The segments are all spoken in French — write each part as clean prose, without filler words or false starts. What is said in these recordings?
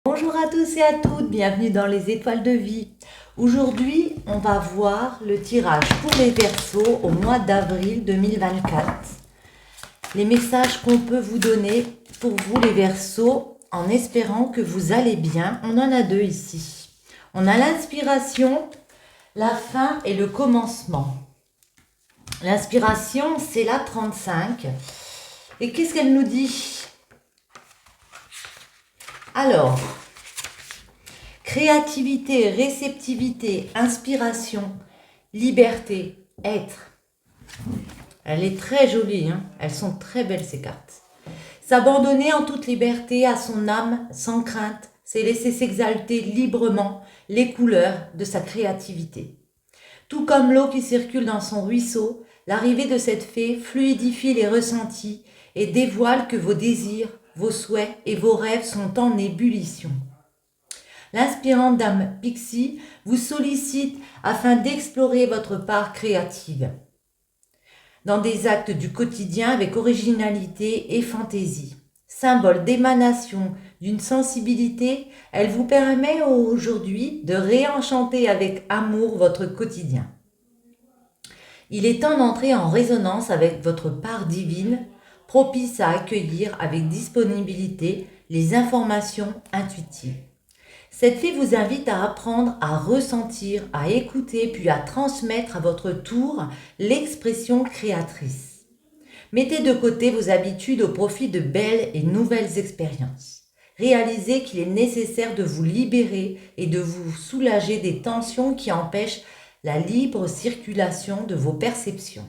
Bonjour à tous et à toutes, bienvenue dans les étoiles de vie. Aujourd'hui, on va voir le tirage pour les Verseaux au mois d'avril 2024. Les messages qu'on peut vous donner pour vous les Verseaux, en espérant que vous allez bien. On en a deux ici. On a l'inspiration, la fin et le commencement. L'inspiration, c'est la 35. Et qu'est-ce qu'elle nous dit ? Alors, créativité, réceptivité, inspiration, liberté, être. Elle est très jolie, hein. Elles sont très belles ces cartes. S'abandonner en toute liberté à son âme, sans crainte, c'est laisser s'exalter librement les couleurs de sa créativité. Tout comme l'eau qui circule dans son ruisseau, l'arrivée de cette fée fluidifie les ressentis et dévoile que vos désirs, vos souhaits et vos rêves sont en ébullition. L'inspirante dame Pixie vous sollicite afin d'explorer votre part créative dans des actes du quotidien avec originalité et fantaisie. Symbole d'émanation d'une sensibilité, elle vous permet aujourd'hui de réenchanter avec amour votre quotidien. Il est temps d'entrer en résonance avec votre part divine, propice à accueillir avec disponibilité les informations intuitives. Cette fée vous invite à apprendre à ressentir, à écouter, puis à transmettre à votre tour l'expression créatrice. Mettez de côté vos habitudes au profit de belles et nouvelles expériences. Réalisez qu'il est nécessaire de vous libérer et de vous soulager des tensions qui empêchent la libre circulation de vos perceptions.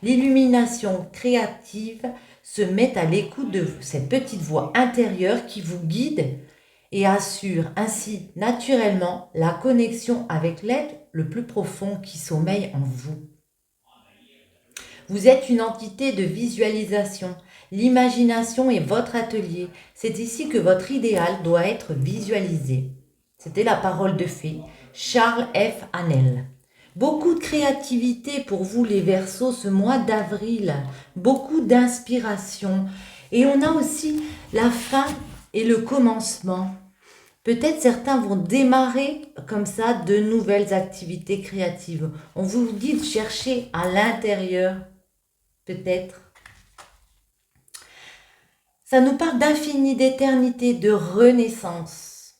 L'illumination créative se met à l'écoute de cette petite voix intérieure qui vous guide et assure ainsi naturellement la connexion avec l'être le plus profond qui sommeille en vous. Vous êtes une entité de visualisation. L'imagination est votre atelier. C'est ici que votre idéal doit être visualisé. C'était la parole de fée, Charles F. Hannell. Beaucoup de créativité pour vous les Verseaux ce mois d'avril. Beaucoup d'inspiration. Et on a aussi la fin et le commencement. Peut-être certains vont démarrer comme ça de nouvelles activités créatives. On vous dit de chercher à l'intérieur, peut-être. Ça nous parle d'infini, d'éternité, de renaissance.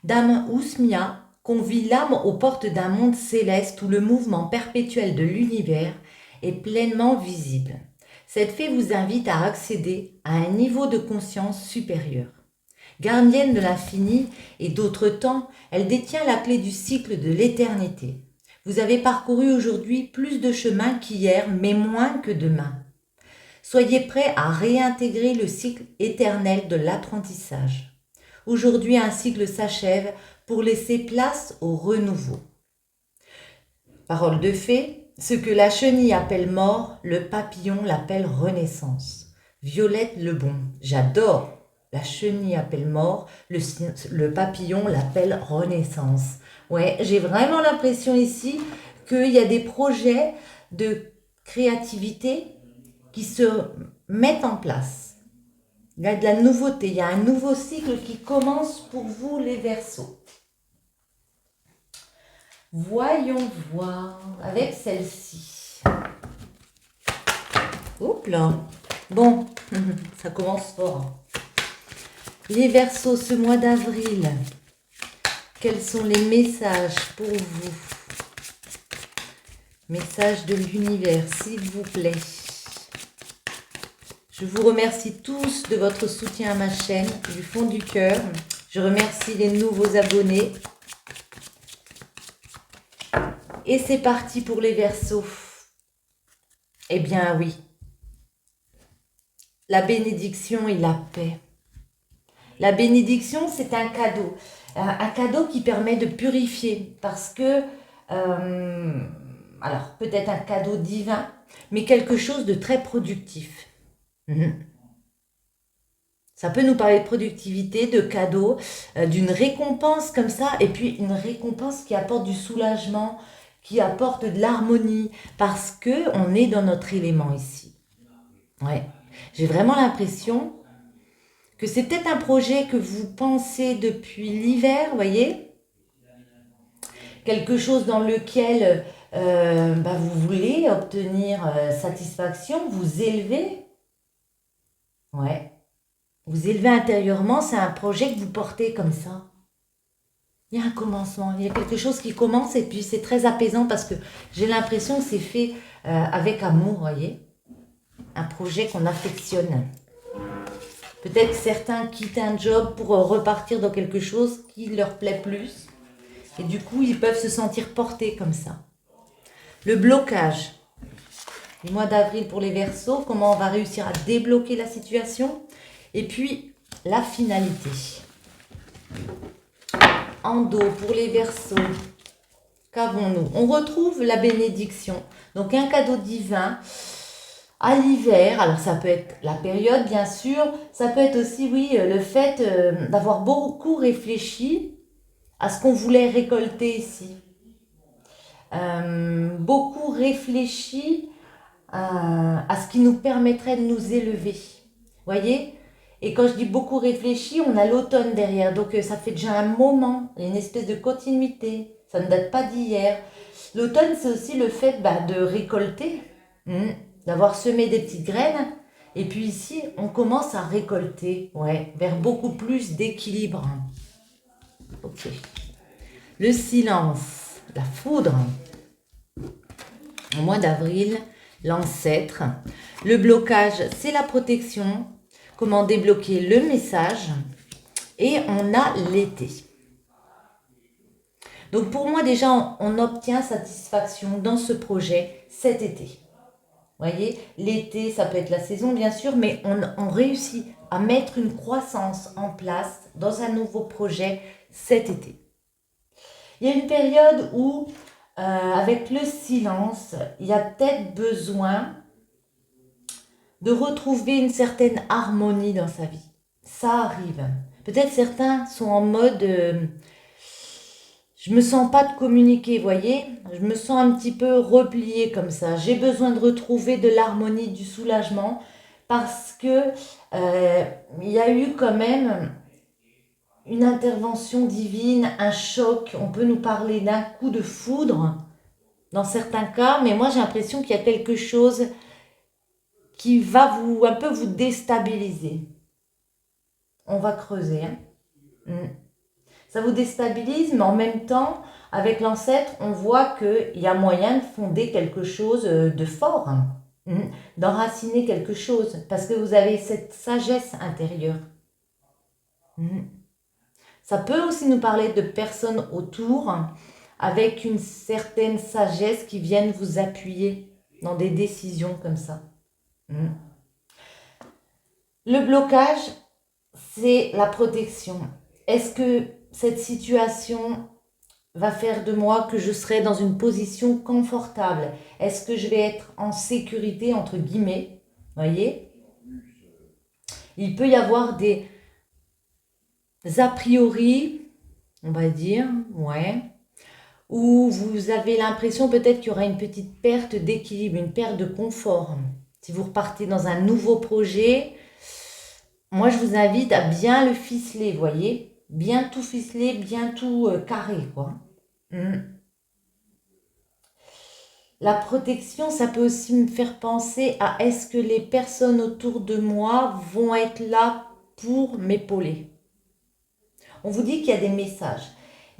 Dame Ousmia convie l'âme aux portes d'un monde céleste où le mouvement perpétuel de l'univers est pleinement visible. Cette fée vous invite à accéder à un niveau de conscience supérieur. Gardienne de l'infini et d'autres temps, elle détient la clé du cycle de l'éternité. Vous avez parcouru aujourd'hui plus de chemin qu'hier, mais moins que demain. Soyez prêts à réintégrer le cycle éternel de l'apprentissage. Aujourd'hui, un cycle s'achève pour laisser place au renouveau. Parole de fée, ce que la chenille appelle mort, le papillon l'appelle renaissance. Violette Lebon, j'adore. La chenille appelle mort, le papillon l'appelle renaissance. Ouais, j'ai vraiment l'impression ici qu'il y a des projets de créativité qui se mettent en place. Il y a de la nouveauté, il y a un nouveau cycle qui commence pour vous les Verseaux. Voyons voir avec celle-ci. Oups là. Bon, ça commence fort. Les Verseaux, ce mois d'avril, quels sont les messages pour vous? Messages de l'univers, s'il vous plaît. Je vous remercie tous de votre soutien à ma chaîne, du fond du cœur. Je remercie les nouveaux abonnés. Et c'est parti pour les Verseaux. Eh bien oui, la bénédiction et la paix. La bénédiction, c'est un cadeau qui permet de purifier parce que, alors peut-être un cadeau divin, mais quelque chose de très productif. Ça peut nous parler de productivité, de cadeau, d'une récompense comme ça, et puis une récompense qui apporte du soulagement, qui apporte de l'harmonie, parce qu'on est dans notre élément ici. Ouais, j'ai vraiment l'impression que c'est peut-être un projet que vous pensez depuis l'hiver, vous voyez, quelque chose dans lequel vous voulez obtenir satisfaction, vous élever, ouais, vous élever intérieurement, c'est un projet que vous portez comme ça. Il y a un commencement, il y a quelque chose qui commence et puis c'est très apaisant parce que j'ai l'impression que c'est fait avec amour, vous voyez, un projet qu'on affectionne. Peut-être certains quittent un job pour repartir dans quelque chose qui leur plaît plus. Et du coup, ils peuvent se sentir portés comme ça. Le blocage. Le mois d'avril pour les Verseaux, comment on va réussir à débloquer la situation. Et puis, la finalité. En dos pour les Verseaux. Qu'avons-nous? On retrouve la bénédiction. Donc, un cadeau divin. À l'hiver, alors ça peut être la période bien sûr, ça peut être aussi, oui, le fait d'avoir beaucoup réfléchi à ce qu'on voulait récolter ici. Beaucoup réfléchi à ce qui nous permettrait de nous élever. Voyez? Et quand je dis beaucoup réfléchi, on a l'automne derrière, donc ça fait déjà un moment, il y a une espèce de continuité, ça ne date pas d'hier. L'automne, c'est aussi le fait de récolter. D'avoir semé des petites graines. Et puis ici, on commence à récolter, ouais, vers beaucoup plus d'équilibre. Ok. Le silence, la foudre. Au mois d'avril, l'ancêtre. Le blocage, c'est la protection. Comment débloquer le message. Et on a l'été. Donc pour moi, déjà, on obtient satisfaction dans ce projet cet été. Voyez, l'été, ça peut être la saison, bien sûr, mais on réussit à mettre une croissance en place dans un nouveau projet cet été. Il y a une période où, avec le silence, il y a peut-être besoin de retrouver une certaine harmonie dans sa vie. Ça arrive. Peut-être certains sont en mode... je me sens pas de communiquer, voyez. Je me sens un petit peu repliée comme ça. J'ai besoin de retrouver de l'harmonie, du soulagement, parce que il y a eu quand même une intervention divine, un choc. On peut nous parler d'un coup de foudre dans certains cas, mais moi j'ai l'impression qu'il y a quelque chose qui va un peu vous déstabiliser. On va creuser. Ça vous déstabilise, mais en même temps, avec l'ancêtre, on voit qu'il y a moyen de fonder quelque chose de fort, d'enraciner quelque chose, parce que vous avez cette sagesse intérieure. Ça peut aussi nous parler de personnes autour avec une certaine sagesse qui viennent vous appuyer dans des décisions comme ça. Le blocage, c'est la protection. Est-ce que cette situation va faire de moi que je serai dans une position confortable? Est-ce que je vais être en sécurité, entre guillemets? Voyez? Il peut y avoir des a priori, on va dire, ouais, où vous avez l'impression peut-être qu'il y aura une petite perte d'équilibre, une perte de confort. Si vous repartez dans un nouveau projet, moi je vous invite à bien le ficeler, voyez? Bien tout ficeler, bien tout carré, quoi. La protection, ça peut aussi me faire penser à est-ce que les personnes autour de moi vont être là pour m'épauler. On vous dit qu'il y a des messages,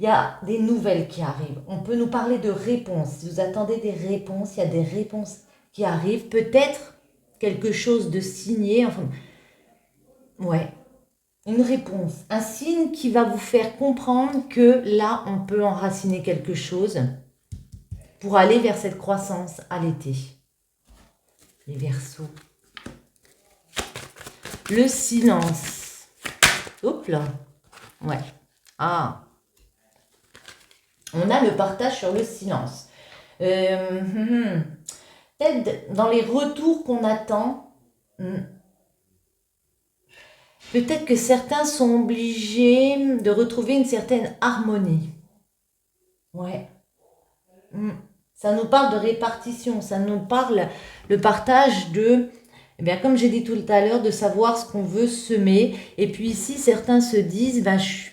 il y a des nouvelles qui arrivent. On peut nous parler de réponses. Si vous attendez des réponses, il y a des réponses qui arrivent. Peut-être quelque chose de signé, enfin, ouais. Une réponse, un signe qui va vous faire comprendre que là, on peut enraciner quelque chose pour aller vers cette croissance à l'été. Les Verseaux. Le silence. Hop là. Ouais. Ah. On a le partage sur le silence. Peut-être dans les retours qu'on attend, peut-être que certains sont obligés de retrouver une certaine harmonie. Ouais. Ça nous parle de répartition, ça nous parle le partage de Eh bien, comme j'ai dit tout à l'heure, de savoir ce qu'on veut semer. Et puis ici, certains se disent, ben, je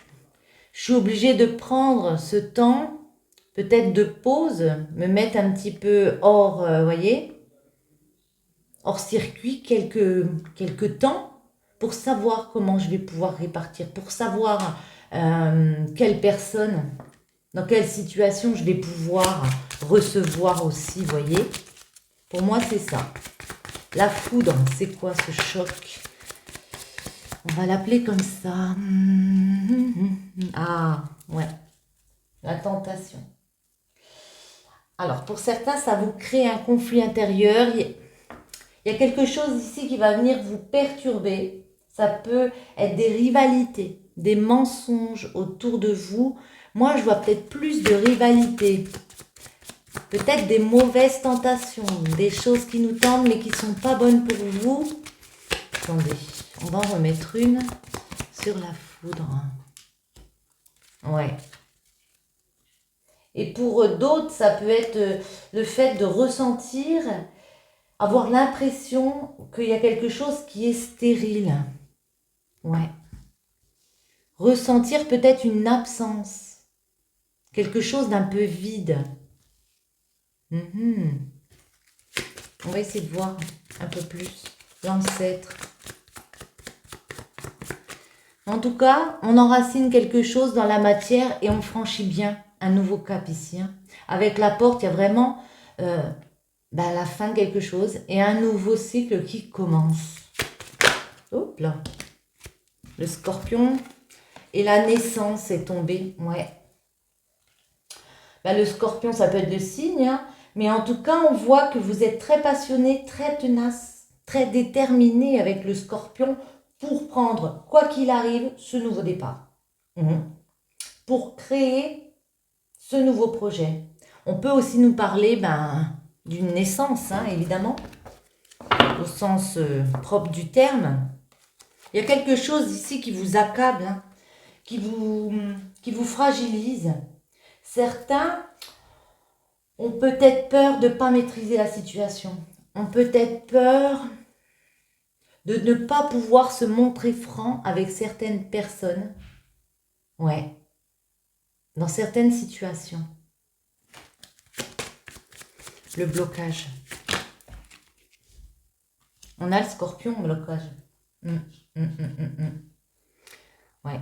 suis obligée de prendre ce temps, peut-être de pause, me mettre un petit peu hors, voyez, hors circuit quelques temps pour savoir comment je vais pouvoir répartir, pour savoir quelle personne, dans quelle situation je vais pouvoir recevoir aussi, voyez. Pour moi, c'est ça. La foudre, c'est quoi ce choc? On va l'appeler comme ça. Ah, ouais. La tentation. Alors, pour certains, ça vous crée un conflit intérieur. Il y a quelque chose ici qui va venir vous perturber. Ça peut être des rivalités, des mensonges autour de vous. Moi, je vois peut-être plus de rivalités. Peut-être des mauvaises tentations, des choses qui nous tentent mais qui ne sont pas bonnes pour vous. Attendez, on va en remettre une sur la foudre. Ouais. Et pour d'autres, ça peut être le fait de ressentir, avoir l'impression qu'il y a quelque chose qui est stérile. Ouais. Ressentir peut-être une absence, quelque chose d'un peu vide. On va essayer de voir un peu plus l'ancêtre. En tout cas, on enracine quelque chose dans la matière et on franchit bien un nouveau cap ici. Avec la porte, il y a vraiment la fin de quelque chose et un nouveau cycle qui commence. Hop là. Le scorpion et la naissance est tombée. Ouais. Le scorpion, ça peut être le signe, mais en tout cas, on voit que vous êtes très passionné, très tenace, très déterminé avec le scorpion pour prendre, quoi qu'il arrive, ce nouveau départ. Pour créer ce nouveau projet. On peut aussi nous parler d'une naissance, évidemment, au sens propre du terme. Il y a quelque chose ici qui vous accable, qui vous fragilise. Certains ont peut-être peur de ne pas maîtriser la situation. Ont peut-être peur de ne pas pouvoir se montrer franc avec certaines personnes. Ouais. Dans certaines situations. Le blocage. On a le scorpion au blocage. Ouais.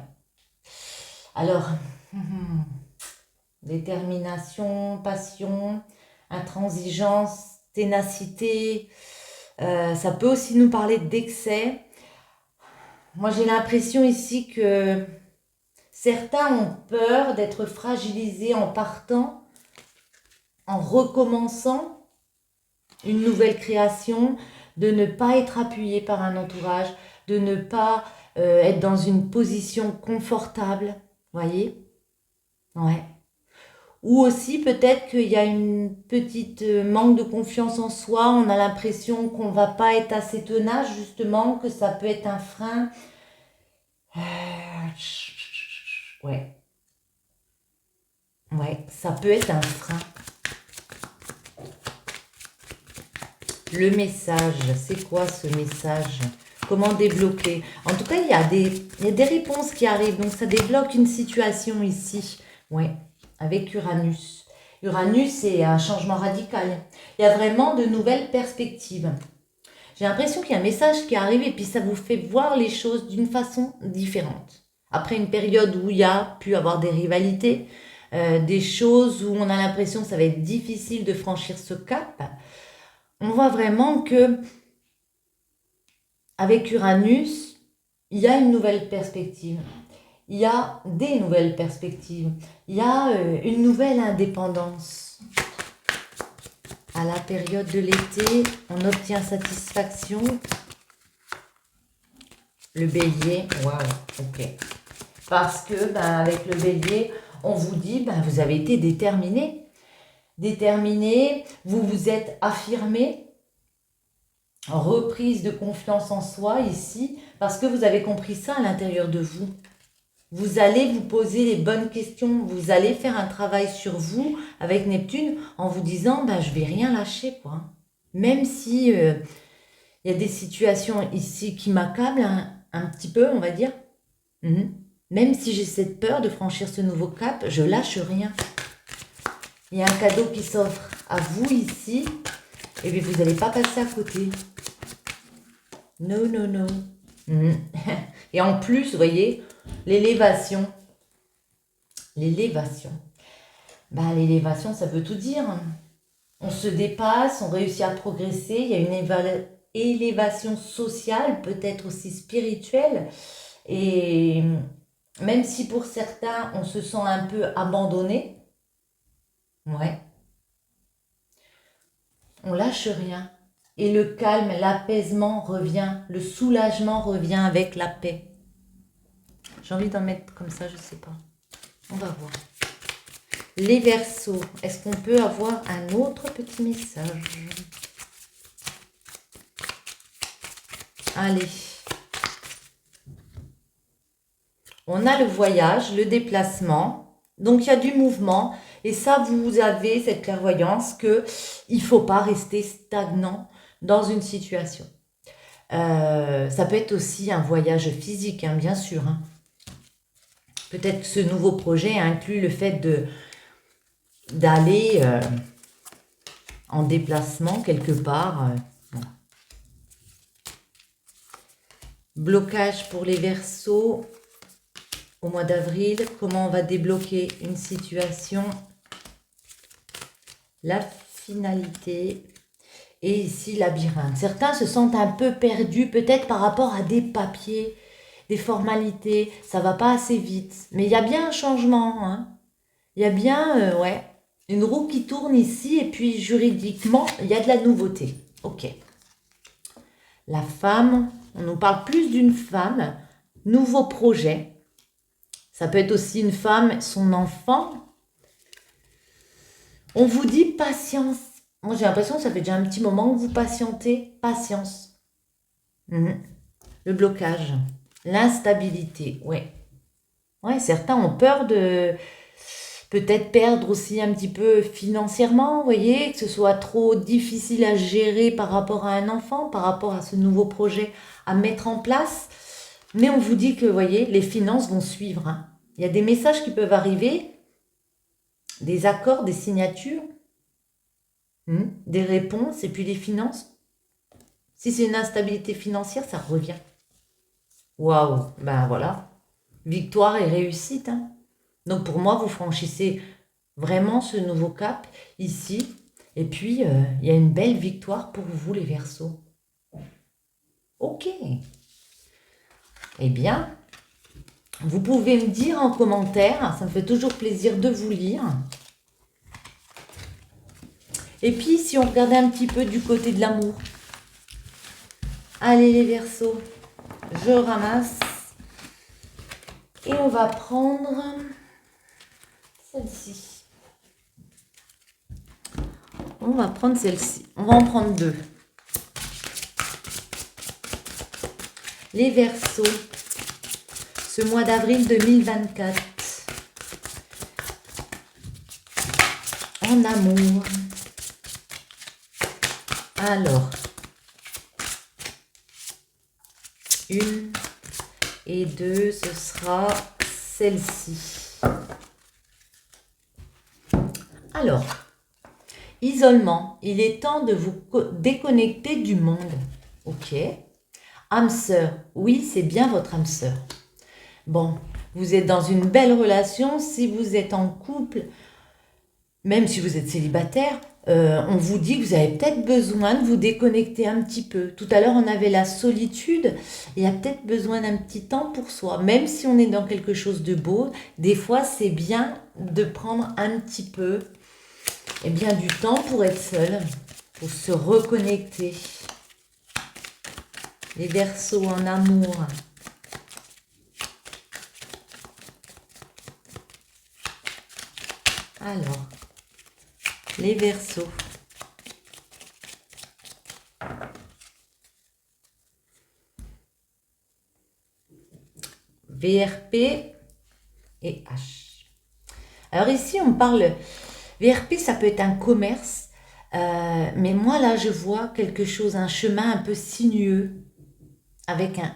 Alors, détermination, passion, intransigeance, ténacité. Ça peut aussi nous parler d'excès. Moi, j'ai l'impression ici que certains ont peur d'être fragilisés en partant, en recommençant une nouvelle création, de ne pas être appuyé par un entourage, de ne pas être dans une position confortable, voyez? Ouais. Ou aussi peut-être qu'il y a une petite manque de confiance en soi, on a l'impression qu'on ne va pas être assez tenace justement, que ça peut être un frein. Ouais. Ouais, ça peut être un frein. Le message, c'est quoi ce message? Comment débloquer? En tout cas, il y a des réponses qui arrivent, donc ça débloque une situation ici. Ouais, avec Uranus. Uranus, c'est un changement radical. Il y a vraiment de nouvelles perspectives. J'ai l'impression qu'il y a un message qui arrive et puis ça vous fait voir les choses d'une façon différente. Après une période où il y a pu avoir des rivalités, des choses où on a l'impression que ça va être difficile de franchir ce cap, on voit vraiment que avec Uranus, il y a une nouvelle perspective. Il y a des nouvelles perspectives. Il y a une nouvelle indépendance. À la période de l'été, on obtient satisfaction. Le bélier, waouh, ok. Parce que avec le bélier, on vous dit, vous avez été déterminé. Déterminé, vous vous êtes affirmé. Reprise de confiance en soi ici, parce que vous avez compris ça à l'intérieur de vous. Vous allez vous poser les bonnes questions, vous allez faire un travail sur vous avec Neptune en vous disant, je vais rien lâcher, quoi. Même si il Il y a des situations ici qui m'accablent un petit peu, on va dire. Même si j'ai cette peur de franchir ce nouveau cap, je lâche rien. Il y a un cadeau qui s'offre à vous ici. Et puis vous n'allez pas passer à côté. Non, non, non. Et en plus, vous voyez, l'élévation. L'élévation. Ben, l'élévation, ça veut tout dire. On se dépasse, on réussit à progresser. Il y a une élévation sociale, peut-être aussi spirituelle. Et même si pour certains, on se sent un peu abandonné, ouais, on lâche rien. Et le calme, l'apaisement revient, le soulagement revient avec la paix. J'ai envie d'en mettre comme ça, je sais pas. On va voir. Les Verseaux, est-ce qu'on peut avoir un autre petit message? Allez. On a le voyage, le déplacement. Donc, il y a du mouvement. Et ça, vous avez cette clairvoyance qu'il ne faut pas rester stagnant dans une situation. Ça peut être aussi un voyage physique, hein, bien sûr. Hein. Peut-être que ce nouveau projet inclut le fait d'aller en déplacement quelque part. Voilà. Blocage pour les Verseaux au mois d'avril. Comment on va débloquer une situation? La finalité. Et ici, labyrinthe. Certains se sentent un peu perdus, peut-être par rapport à des papiers, des formalités. Ça va pas assez vite. Mais il y a bien un changement. Hein. Il y a bien, ouais, une roue qui tourne ici. Et puis, juridiquement, il y a de la nouveauté. Ok. La femme, on nous parle plus d'une femme. Nouveau projet. Ça peut être aussi une femme, son enfant. On vous dit patience. Moi, j'ai l'impression que ça fait déjà un petit moment que vous patientez. Patience. Le blocage. L'instabilité. Ouais. Ouais, certains ont peur de peut-être perdre aussi un petit peu financièrement, vous voyez, que ce soit trop difficile à gérer par rapport à un enfant, par rapport à ce nouveau projet à mettre en place. Mais on vous dit que, vous voyez, les finances vont suivre. Hein. Il y a des messages qui peuvent arriver, des accords, des signatures, des réponses, et puis les finances. Si c'est une instabilité financière, ça revient. Waouh, ben voilà. Victoire et réussite. Hein. Donc pour moi, vous franchissez vraiment ce nouveau cap ici. Et puis, il y a une belle victoire pour vous, les Verseaux. Ok. Eh bien, vous pouvez me dire en commentaire, ça me fait toujours plaisir de vous lire. Et puis, si on regardait un petit peu du côté de l'amour. Allez, les Verseaux, je ramasse. Et on va prendre celle-ci. On va prendre celle-ci. On va en prendre deux. Les Verseaux, ce mois d'avril 2024. En amour. Alors, une et deux, ce sera celle-ci. Alors, isolement, il est temps de vous déconnecter du monde. Ok. Âme sœur, oui, c'est bien votre âme sœur. Bon, vous êtes dans une belle relation, si vous êtes en couple, même si vous êtes célibataire, on vous dit que vous avez peut-être besoin de vous déconnecter un petit peu. Tout à l'heure, on avait la solitude. Il y a peut-être besoin d'un petit temps pour soi. Même si on est dans quelque chose de beau, des fois, c'est bien de prendre un petit peu du temps pour être seul, pour se reconnecter. Les Verseaux en amour. Alors, les Verseaux. VRP et H. Alors ici, on parle... VRP, ça peut être un commerce. Mais moi, là, je vois quelque chose, un chemin un peu sinueux avec un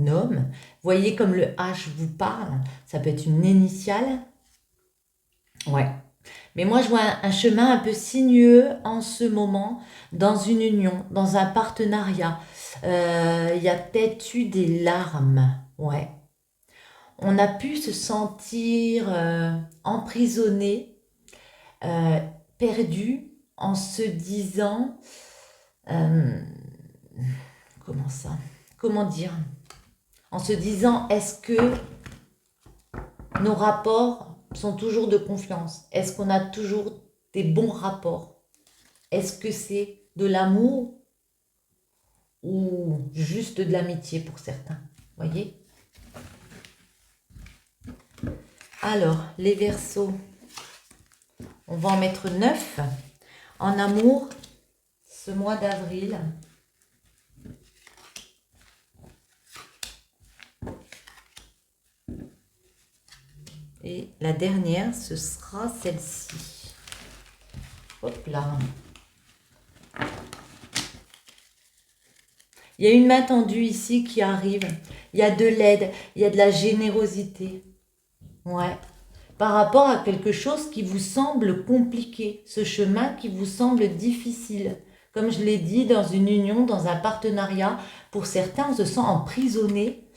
homme. Vous voyez comme le H vous parle, ça peut être une initiale. Ouais. Mais moi, je vois un chemin un peu sinueux en ce moment, dans une union, dans un partenariat. Il y a peut-être eu des larmes. Ouais. On a pu se sentir emprisonné, euh, perdu, en se disant, euh, comment ça? Comment dire? En se disant, est-ce que nos rapports sont toujours de confiance? Est-ce qu'on a toujours des bons rapports? Est-ce que c'est de l'amour ou juste de l'amitié pour certains? Voyez? Alors, les Verseaux, on va en mettre 9 en amour ce mois d'avril. Et la dernière, ce sera celle-ci. Hop là. Il y a une main tendue ici qui arrive. Il y a de l'aide, il y a de la générosité. Ouais. Par rapport à quelque chose qui vous semble compliqué, ce chemin qui vous semble difficile. Comme je l'ai dit, dans une union, dans un partenariat, pour certains, on se sent emprisonné.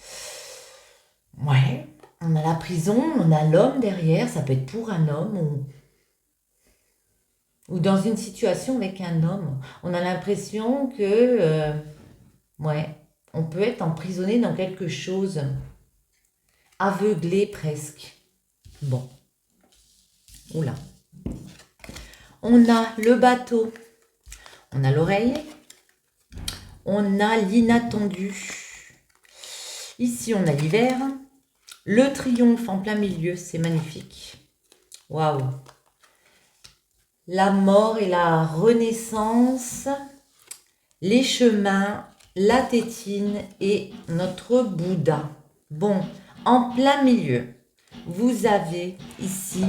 Ouais, on a la prison, on a l'homme derrière, ça peut être pour un homme ou dans une situation avec un homme. On a l'impression que, ouais, on peut être emprisonné dans quelque chose, aveuglé presque. Bon, oula. On a le bateau, on a l'oreille, on a l'inattendu. Ici, on a l'hiver, le triomphe en plein milieu, c'est magnifique. Waouh! La mort et la renaissance, les chemins, la tétine et notre Bouddha. Bon, en plein milieu, vous avez ici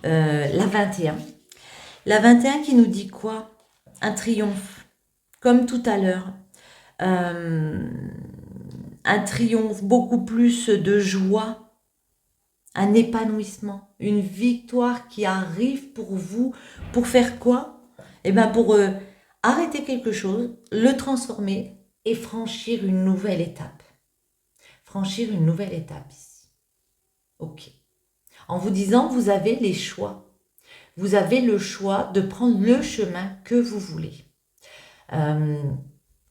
la 21. La 21 qui nous dit quoi? Un triomphe, comme tout à l'heure. Un triomphe, beaucoup plus de joie, un épanouissement, une victoire qui arrive pour vous. Pour faire quoi? Eh bien, pour arrêter quelque chose, le transformer et franchir une nouvelle étape. Franchir une nouvelle étape ici. Ok. En vous disant, vous avez les choix. Vous avez le choix de prendre le chemin que vous voulez.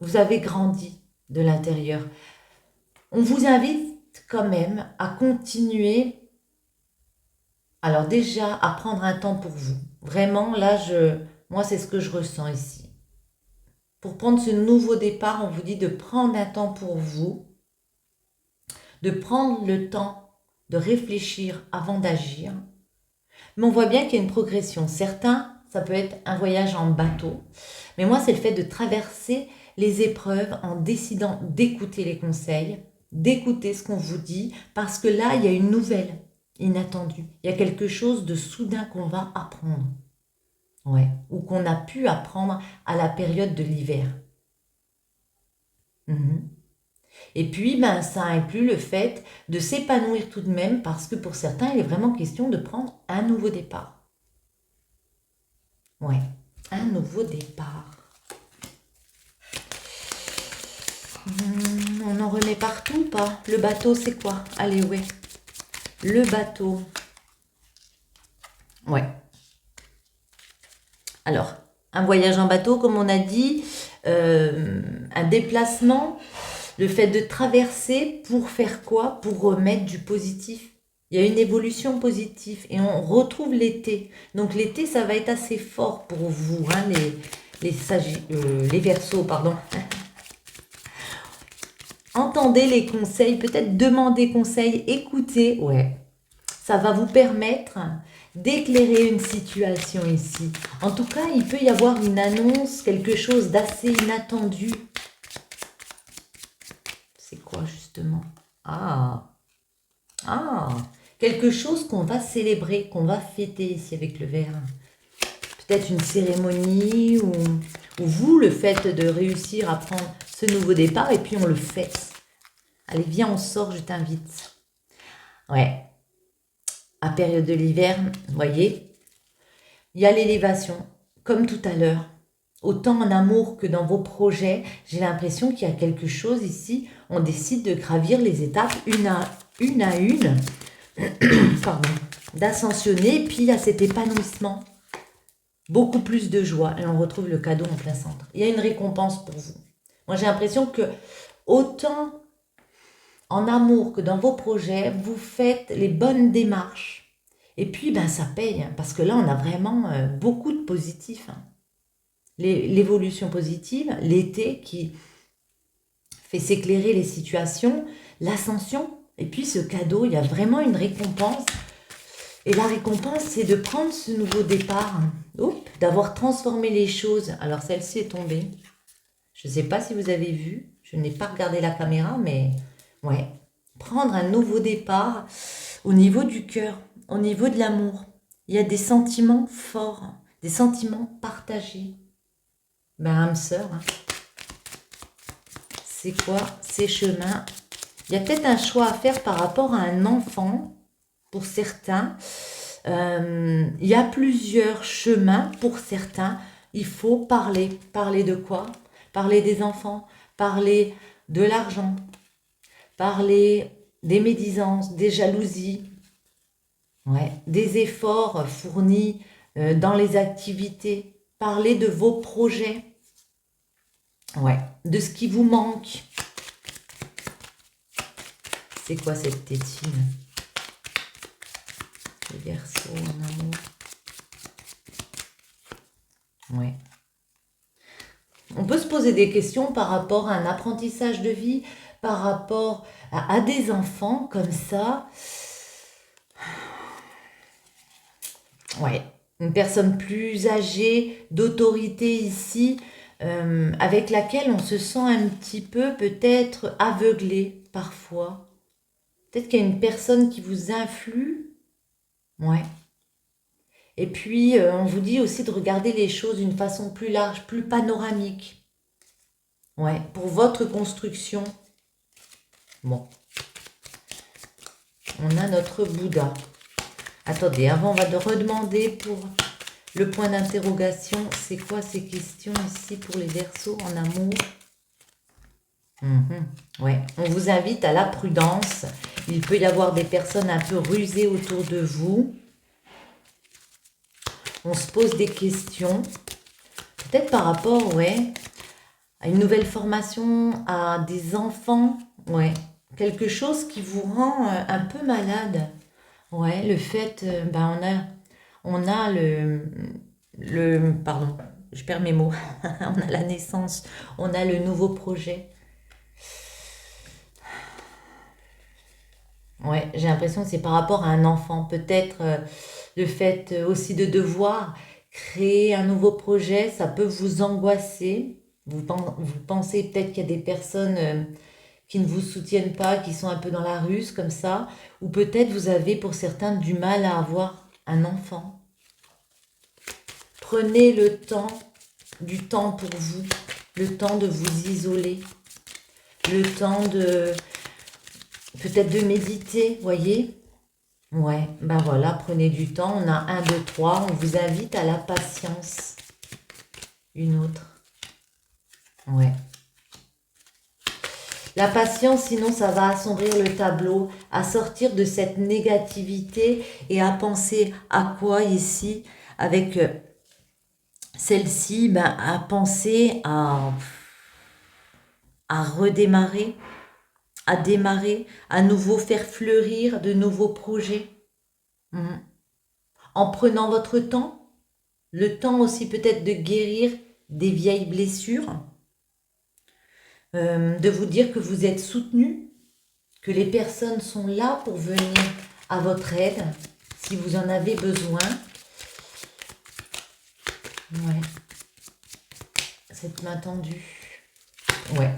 Vous avez grandi de l'intérieur. On vous invite quand même à continuer. Alors déjà, à prendre un temps pour vous. Vraiment, là, moi, c'est ce que je ressens ici. Pour prendre ce nouveau départ, on vous dit de prendre un temps pour vous, de prendre le temps de réfléchir avant d'agir. Mais on voit bien qu'il y a une progression. Certains, ça peut être un voyage en bateau. Mais moi, c'est le fait de traverser les épreuves en décidant d'écouter les conseils, d'écouter ce qu'on vous dit, parce que là, il y a une nouvelle inattendue. Il y a quelque chose de soudain qu'on va apprendre. Ouais. Ou qu'on a pu apprendre à la période de l'hiver. Et puis, ben, ça inclut le fait de s'épanouir tout de même, parce que pour certains, il est vraiment question de prendre un nouveau départ. Ouais, un nouveau départ. On en remet partout ou pas? Le bateau, c'est quoi? Allez, ouais. Le bateau. Ouais. Alors, un voyage en bateau, comme on a dit, un déplacement, le fait de traverser pour faire quoi? Pour remettre du positif. Il y a une évolution positive et on retrouve l'été. Donc l'été, ça va être assez fort pour vous, hein, les Verseaux, pardon. Entendez les conseils, peut-être demandez conseil, écoutez, ouais. Ça va vous permettre d'éclairer une situation ici. En tout cas, il peut y avoir une annonce, quelque chose d'assez inattendu. C'est quoi justement? Ah, quelque chose qu'on va célébrer, qu'on va fêter ici avec le verre. peut-être une cérémonie ou vous, le fait de réussir à prendre ce nouveau départ et puis on le fait. Allez, viens, on sort, je t'invite. Ouais. À période de l'hiver, vous voyez, il y a l'élévation, comme tout à l'heure. Autant en amour que dans vos projets, j'ai l'impression qu'il y a quelque chose ici. On décide de gravir les étapes une à une, pardon, d'ascensionner, puis il y a cet épanouissement. Beaucoup plus de joie et on retrouve le cadeau en plein centre. Il y a une récompense pour vous. Moi, j'ai l'impression que autant en amour que dans vos projets, vous faites les bonnes démarches. Et puis, ben, ça paye, parce que là, on a vraiment beaucoup de positifs. L'évolution positive, l'été qui fait s'éclairer les situations, l'ascension, et puis ce cadeau, il y a vraiment une récompense. Et la récompense, c'est de prendre ce nouveau départ, d'avoir transformé les choses. Alors, celle-ci est tombée. Je ne sais pas si vous avez vu, je n'ai pas regardé la caméra, mais ouais, prendre un nouveau départ au niveau du cœur, au niveau de l'amour. Il y a des sentiments forts, des sentiments partagés. Ben, âme sœur, hein. C'est quoi ces chemins? Il y a peut-être un choix à faire par rapport à un enfant, pour certains. Il y a plusieurs chemins pour certains. Il faut parler. Parler de quoi? Parler des enfants, parler de l'argent, parler des médisances, des jalousies, ouais, des efforts fournis dans les activités, parler de vos projets, ouais, de ce qui vous manque. C'est quoi cette tétine? Les Verseaux en amour. Ouais. On peut se poser des questions par rapport à un apprentissage de vie, par rapport à des enfants comme ça. Ouais, une personne plus âgée, d'autorité ici, avec laquelle on se sent un petit peu peut-être aveuglé parfois. Peut-être qu'il y a une personne qui vous influe. Ouais. Et puis, on vous dit aussi de regarder les choses d'une façon plus large, plus panoramique. Ouais, pour votre construction. Bon. On a notre Bouddha. Attendez, avant, on va redemander pour le point d'interrogation. C'est quoi ces questions ici pour les Verseaux en amour? Ouais, on vous invite à la prudence. Il peut y avoir des personnes un peu rusées autour de vous. On se pose des questions. Peut-être par rapport, ouais, à une nouvelle formation, à des enfants. Ouais, quelque chose qui vous rend un peu malade. Ouais, le fait, ben on a pardon, je perds mes mots. On a la naissance, on a le nouveau projet. Ouais, j'ai l'impression que c'est par rapport à un enfant. Peut-être le fait aussi de devoir créer un nouveau projet, ça peut vous angoisser. Vous pensez peut-être qu'il y a des personnes qui ne vous soutiennent pas, qui sont un peu dans la ruse comme ça. Ou peut-être vous avez pour certains du mal à avoir un enfant. Prenez du temps pour vous, le temps de vous isoler, le temps de peut-être de méditer, voyez? Ouais, ben voilà, prenez du temps. On a 1, 2, 3. On vous invite à la patience. Une autre. Ouais. La patience, sinon, ça va assombrir le tableau, à sortir de cette négativité et à penser à quoi ici, avec celle-ci, ben, à penser à redémarrer, à démarrer, à nouveau faire fleurir de nouveaux projets. En prenant votre temps, le temps aussi peut-être de guérir des vieilles blessures, de vous dire que vous êtes soutenu, que les personnes sont là pour venir à votre aide si vous en avez besoin. Ouais. Cette main tendue. Ouais.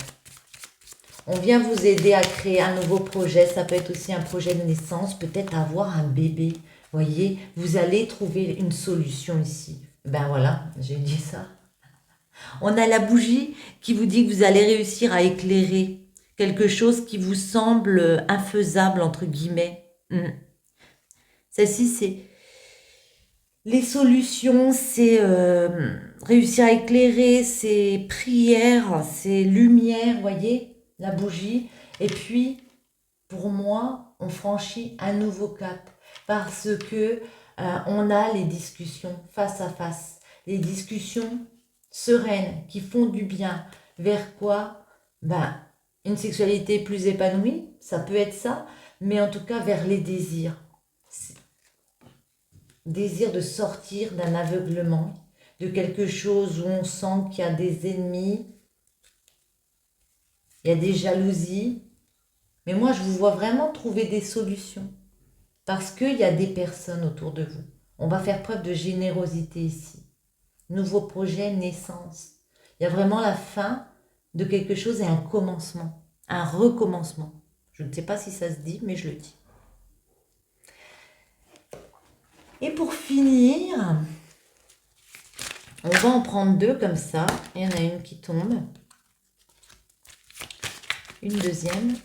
On vient vous aider à créer un nouveau projet. Ça peut être aussi un projet de naissance, peut-être avoir un bébé. Voyez, vous allez trouver une solution ici. Ben voilà, j'ai dit ça. On a la bougie qui vous dit que vous allez réussir à éclairer quelque chose qui vous semble infaisable, entre guillemets. Celle-ci, c'est les solutions, c'est réussir à éclairer, c'est prière, c'est lumière, voyez, la bougie. Et puis, pour moi, on franchit un nouveau cap parce que on a les discussions face à face, les discussions sereines qui font du bien. Vers quoi? Ben, une sexualité plus épanouie, ça peut être ça, mais en tout cas vers les désirs. Désir de sortir d'un aveuglement, de quelque chose où on sent qu'il y a des ennemis, il y a des jalousies. Mais moi, je vous vois vraiment trouver des solutions. Parce qu'il y a des personnes autour de vous. On va faire preuve de générosité ici. Nouveau projet, naissance. Il y a vraiment la fin de quelque chose et un commencement, un recommencement. Je ne sais pas si ça se dit, mais je le dis. Et pour finir, on va en prendre deux comme ça. Il y en a une qui tombe. Une deuxième.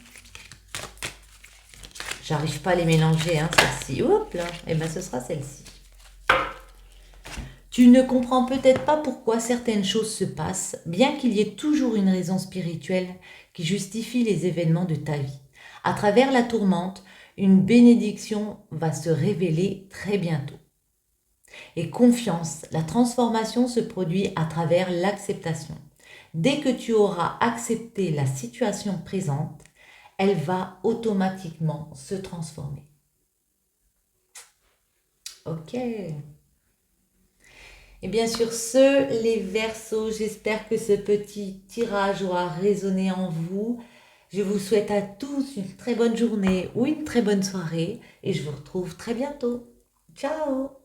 J'arrive pas à les mélanger, hein, celle-ci. Hop là, et bien ce sera celle-ci. Tu ne comprends peut-être pas pourquoi certaines choses se passent, bien qu'il y ait toujours une raison spirituelle qui justifie les événements de ta vie. À travers la tourmente, une bénédiction va se révéler très bientôt. Et confiance, la transformation se produit à travers l'acceptation. Dès que tu auras accepté la situation présente, elle va automatiquement se transformer. Ok. Et bien sur ce, les Verseaux, j'espère que ce petit tirage aura résonné en vous. Je vous souhaite à tous une très bonne journée ou une très bonne soirée et je vous retrouve très bientôt. Ciao!